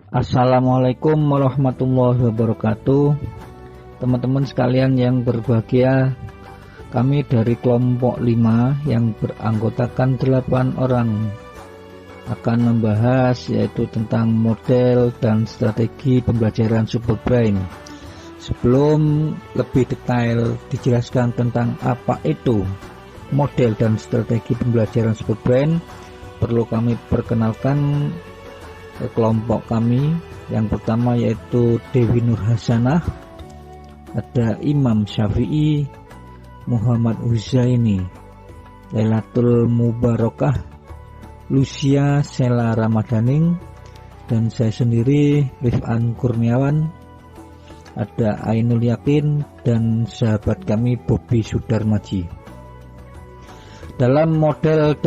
Assalamualaikum warahmatullahi wabarakatuh. Teman-teman sekalian yang berbahagia, kami dari kelompok 5 yang beranggotakan 8 orang akan membahas yaitu tentang model dan strategi pembelajaran Superbrain. Sebelum lebih detail dijelaskan tentang apa itu model dan strategi pembelajaran Superbrain, perlu kami perkenalkan kelompok kami. Yang pertama yaitu Dewi Nur Hasanah, ada Imam Syafi'i, Muhammad Huzaini, Lailatul Mubarakah, Lucia Sela Ramadaning, dan saya sendiri Rifan Kurniawan, ada Ainul Yakin, dan sahabat kami Bobi Sudarmaji. Dalam model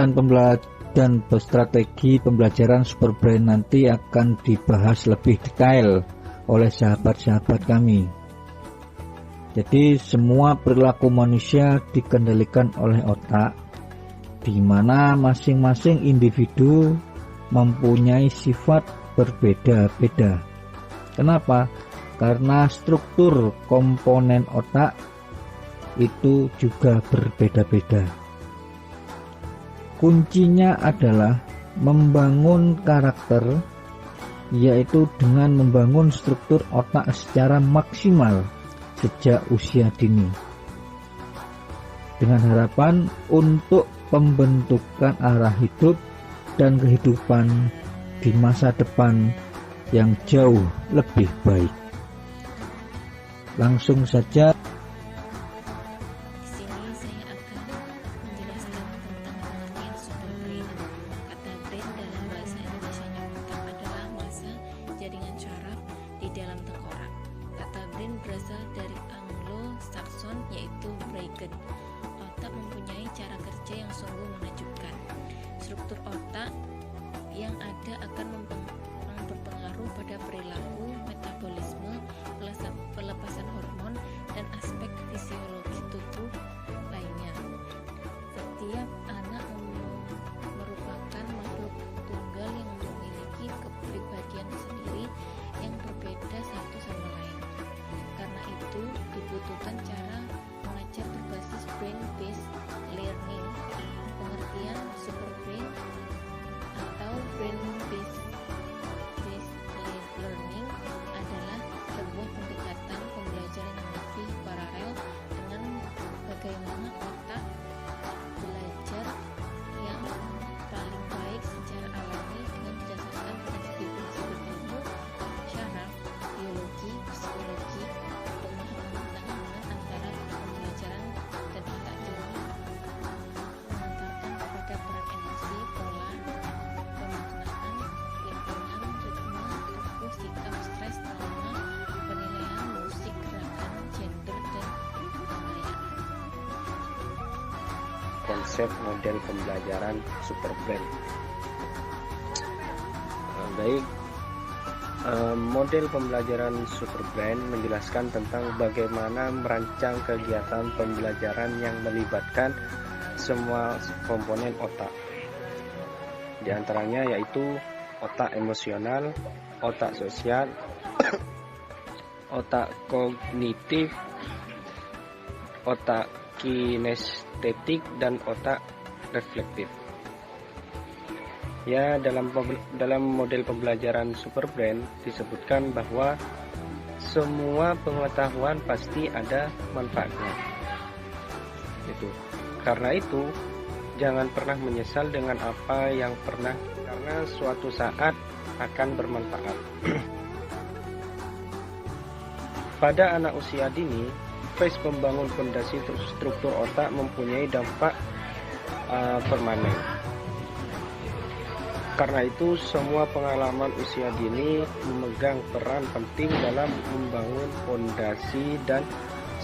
dan strategi pembelajaran Superbrain nanti akan dibahas lebih detail oleh sahabat-sahabat kami. Jadi semua perilaku manusia dikendalikan oleh otak, di mana masing-masing individu mempunyai sifat berbeda-beda. Kenapa? Karena struktur komponen otak itu juga berbeda-beda. Kuncinya adalah membangun karakter, yaitu dengan membangun struktur otak secara maksimal sejak usia dini, dengan harapan untuk pembentukan arah hidup dan kehidupan di masa depan yang jauh lebih baik. Langsung saja. Berasal dari Anglo-Saxon yaitu Brain. Otak mempunyai cara kerja yang sungguh menakjubkan. Struktur otak yang ada akan berpengaruh pada perilaku, metabolisme, pelepasan hormon, dan aspek fisiologi tubuh lainnya. Setiap anak merupakan makhluk tunggal yang memiliki kepribadian sendiri yang berbeda satu sama lain. Karena itu dibutuhkan cara mengajar berbasis brain-based learning. Pengertian Superbrain atau brain-based learning adalah sebuah pendekatan pembelajaran yang lebih paralel dengan bagaimana otak belajar yang paling baik secara alami dengan berdasarkan prinsip-prinsip ilmu syaraf, biologi, psikologi, pemahaman tentang hubungan antara pembelajaran dan otak diri, mengantarkan kepada peran emosi, pola, pemaknaan, lingkungan, ritme, tubuh, sikap, stres, trauma, penilaian, musik, gerakan, gender, dan lain-lain. Konsep model pembelajaran Superbrain. Baik. Model pembelajaran Superbrain menjelaskan tentang bagaimana merancang kegiatan pembelajaran yang melibatkan semua komponen otak. Di antaranya yaitu otak emosional, otak sosial, otak kognitif, otak kinestetik, dan otak reflektif. Ya, dalam model pembelajaran Superbrain disebutkan bahwa semua pengetahuan pasti ada manfaatnya. Karena itu, jangan pernah menyesal dengan apa yang pernah, karena suatu saat akan bermanfaat. Pada anak usia dini, fase membangun fondasi struktur otak mempunyai dampak permanen. Karena itu, semua pengalaman usia dini memegang peran penting dalam membangun fondasi dan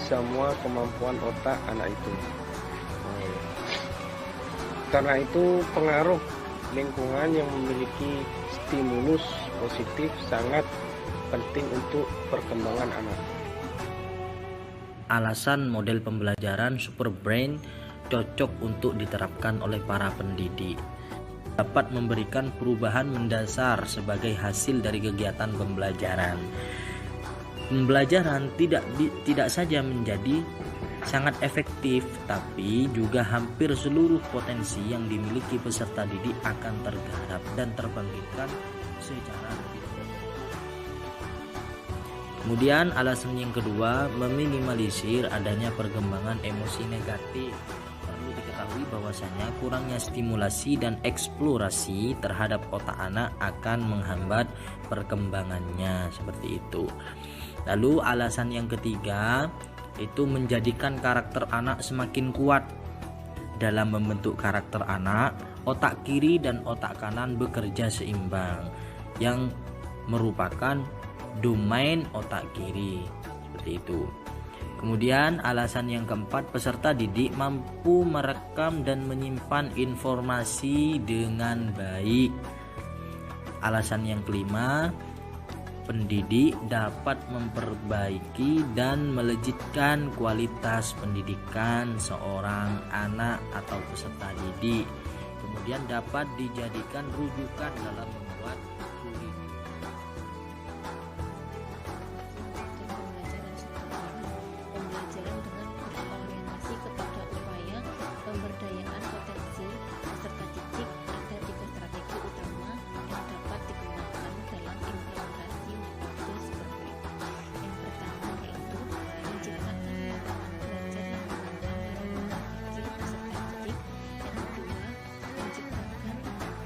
semua kemampuan otak anak itu. Karena itu, pengaruh lingkungan yang memiliki stimulus positif sangat penting untuk perkembangan anak. Alasan model pembelajaran Superbrain cocok untuk diterapkan oleh para pendidik. dapat memberikan perubahan mendasar sebagai hasil dari kegiatan pembelajaran. Pembelajaran tidak saja menjadi sangat efektif, tapi juga hampir seluruh potensi yang dimiliki peserta didik akan tergarap dan terbangkitkan secara lebih baik. Kemudian alasan yang kedua, meminimalisir adanya perkembangan emosi negatif. Perlu diketahui bahwasanya kurangnya stimulasi dan eksplorasi terhadap otak anak akan menghambat perkembangannya, seperti itu. Lalu alasan yang ketiga, itu menjadikan karakter anak semakin kuat. Dalam membentuk karakter anak, otak kiri dan otak kanan bekerja seimbang, yang merupakan domain otak kiri, seperti itu. Kemudian alasan yang keempat, peserta didik mampu merekam dan menyimpan informasi dengan baik. Alasan yang kelima, pendidik dapat memperbaiki dan melejitkan kualitas pendidikan seorang anak atau peserta didik. Kemudian dapat dijadikan rujukan dalam membuat kurikulum. Pembelajaran dengan berorientasi kepada upaya pemberdayaan potensi peserta didik ada 3 strategi utama yang dapat digunakan dalam implementasi metode Superbreak. Yang pertama yaitu menciptakan lingkungan belajar yang menyenangkan bagi peserta didik. Yang kedua, menciptakan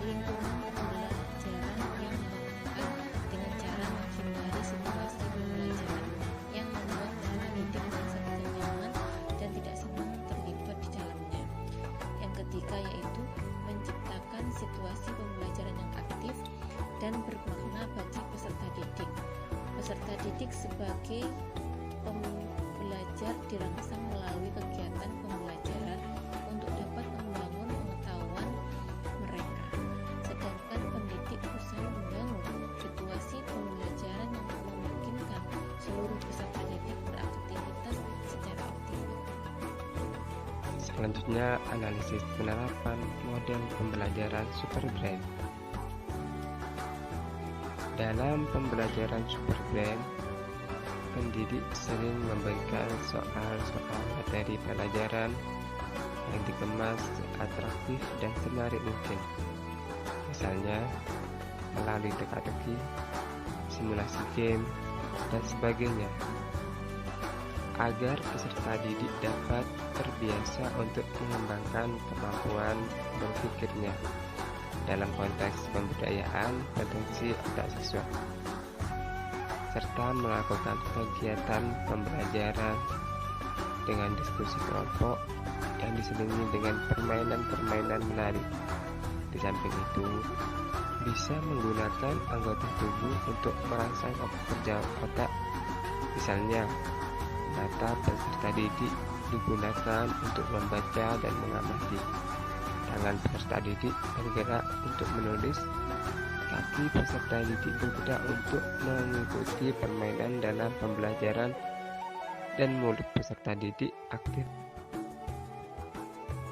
lingkungan pembelajaran yang menyenangkan dengan cara menghindari situasi pembelajaran yang membuat peserta didik merasa tidak nyaman dan tidak senang terlibat di dalamnya. Yang ketiga yaitu menciptakan situasi pembelajaran yang aktif dan bermakna bagi peserta didik. Peserta didik sebagai pembelajar dirangsang melalui kegiatan pembelajaran untuk dapat membangun pengetahuan mereka, sedangkan pendidik berusaha membangun situasi pembelajaran yang memungkinkan seluruh peserta didik beraktivitas secara optimal. Selanjutnya, analisis penerapan model pembelajaran Superbrain. Dalam pembelajaran Superbrain, pendidik sering memberikan soal-soal materi pelajaran yang dikemas atraktif dan semenarik mungkin. Misalnya, melalui teka-teki, simulasi game, dan sebagainya, agar peserta didik dapat terbiasa untuk mengembangkan kemampuan berpikirnya dalam konteks pemberdayaan potensi otak siswa, serta melakukan kegiatan pembelajaran dengan diskusi kelompok yang diselingi dengan permainan-permainan menarik. Di samping itu, bisa menggunakan anggota tubuh untuk merangsang kerja otak. Misalnya, mata peserta didik digunakan untuk membaca dan mengamati. Tangan peserta didik bergerak untuk menulis, kaki peserta didik bergerak untuk mengikuti permainan dalam pembelajaran, dan mulut peserta didik aktif.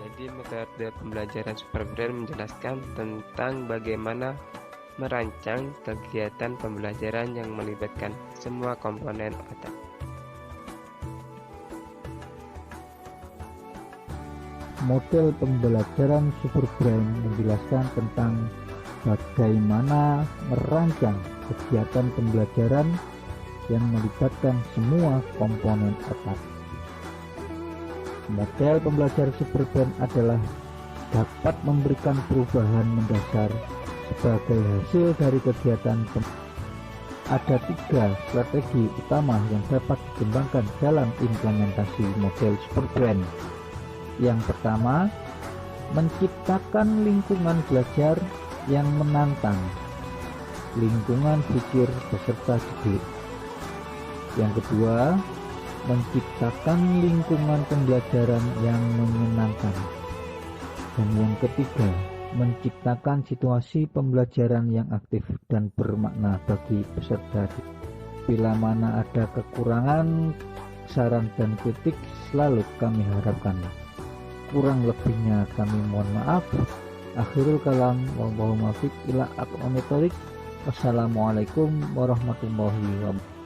Jadi metode pembelajaran Superbrain menjelaskan tentang bagaimana merancang kegiatan pembelajaran yang melibatkan semua komponen otak. Model pembelajaran Superbrain menjelaskan tentang bagaimana merancang kegiatan pembelajaran yang melibatkan semua komponen otak. Model pembelajaran Superbrain adalah dapat memberikan perubahan mendasar sebagai hasil dari kegiatan Ada 3 strategi utama yang dapat dikembangkan dalam implementasi model Superbrain. Yang pertama, menciptakan lingkungan belajar yang menantang, lingkungan pikir peserta didik. Yang kedua, menciptakan lingkungan pembelajaran yang menyenangkan. Dan yang ketiga, menciptakan situasi pembelajaran yang aktif dan bermakna bagi peserta didik. Bila mana ada kekurangan, saran dan kritik selalu kami harapkan. Kurang lebihnya kami mohon maaf. Akhirul kalam, wallahu muwaffiq ila aqwamit thoriq. Wassalamualaikum warahmatullahi wabarakatuh.